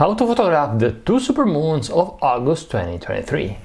How to photograph the two supermoons of August 2023.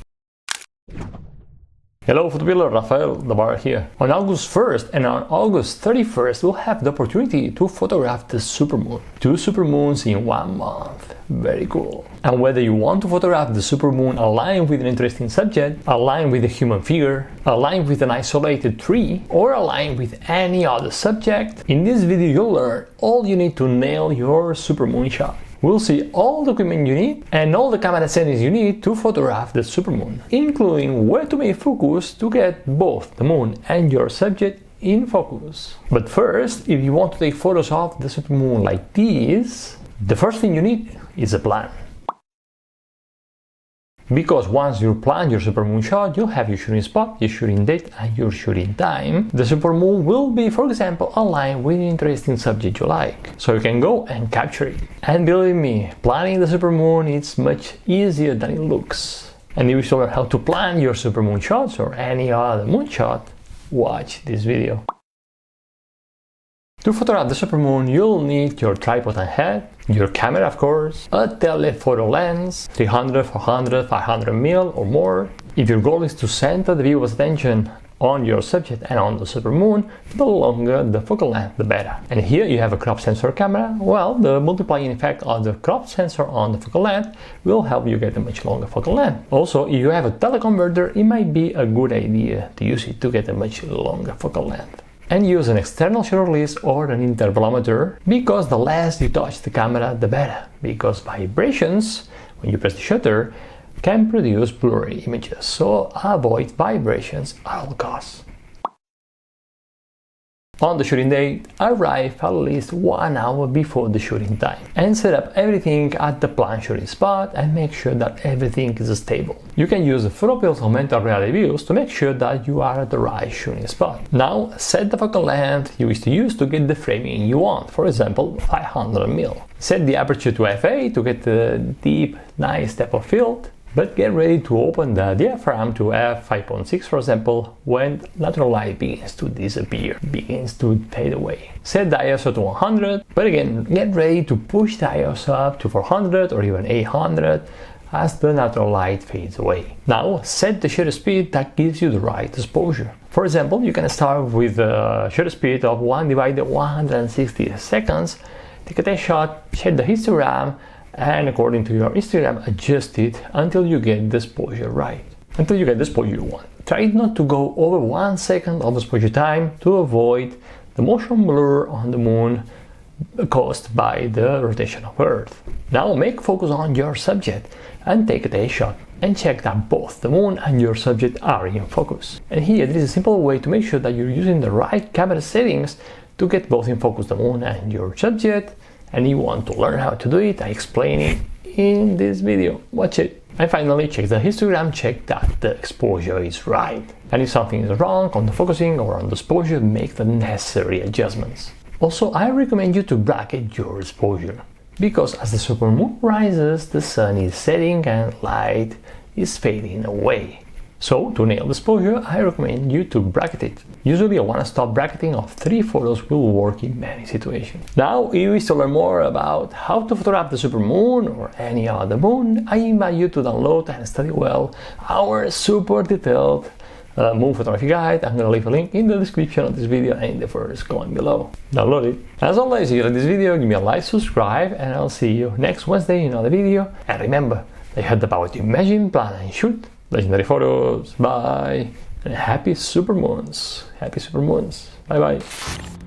Hello PhotoPiller, Rafael the Bar here. On August 1st and on August 31st we'll have the opportunity to photograph the supermoon. Two supermoons in 1 month. Very cool. And whether you want to photograph the supermoon aligned with an interesting subject, aligned with a human figure, aligned with an isolated tree, or aligned with any other subject, in this video you'll learn all you need to nail your supermoon shot. We'll see all the equipment you need and all the camera settings you need to photograph the supermoon, including where to make focus to get both the moon and your subject in focus. But first, if you want to take photos of the supermoon like this, the first thing you need is a plan. Because once you plan your supermoon shot, you'll have your shooting spot, your shooting date, and your shooting time. The supermoon will be, for example, aligned with an interesting subject you like, so you can go and capture it. And believe me, planning the supermoon is much easier than it looks. And if you want to learn how to plan your supermoon shots or any other moon shot, watch this video. To photograph the supermoon, you'll need your tripod and head, your camera of course, a telephoto lens, 300, 400, 500mm or more. If your goal is to center the viewer's attention on your subject and on the supermoon, the longer the focal length, the better. And here you have a crop sensor camera. Well, the multiplying effect of the crop sensor on the focal length will help you get a much longer focal length. Also, if you have a teleconverter, it might be a good idea to use it to get a much longer focal length. And use an external shutter release or an intervalometer, because the less you touch the camera, the better, because vibrations, when you press the shutter, can produce blurry images, so avoid vibrations at all costs. On the shooting day, arrive at least 1 hour before the shooting time and set up everything at the planned shooting spot and make sure that everything is stable. You can use the PhotoPills augmented reality views to make sure that you are at the right shooting spot. Now set the focal length you wish to use to get the framing you want, for example 500mm. Set the aperture to f8 to get the deep, nice depth of field. But get ready to open the diaphragm to f5.6, for example, when natural light begins to disappear, begins to fade away. Set the ISO to 100, but again, get ready to push the ISO up to 400 or even 800 as the natural light fades away. Now, set the shutter speed that gives you the right exposure. For example, you can start with a shutter speed of 1/160 seconds, take a test shot, check the histogram, and according to your histogram, adjust it until you get the exposure right. Until you get the exposure you want. Try not to go over 1 second of exposure time to avoid the motion blur on the moon caused by the rotation of Earth. Now make focus on your subject and take a test shot and check that both the moon and your subject are in focus. And here there is a simple way to make sure that you're using the right camera settings to get both in focus, the moon and your subject. And you want to learn how to do it, I explain it in this video. Watch it. And finally, check the histogram, check that the exposure is right. And if something is wrong on the focusing or on the exposure, make the necessary adjustments. Also, I recommend you to bracket your exposure, because as the supermoon rises, the sun is setting and light is fading away. So, to nail the exposure, I recommend you to bracket it. Usually a one-stop bracketing of 3 photos will work in many situations. Now, if you wish to learn more about how to photograph the supermoon or any other moon, I invite you to download and study well our super detailed moon photography guide. I'm going to leave a link in the description of this video and in the first comment below. Download it. As always, if you like this video, give me a like, subscribe, and I'll see you next Wednesday in another video. And remember, that you have the power to imagine, plan, and shoot legendary photos. Bye, and happy supermoons. Happy supermoons. Bye bye.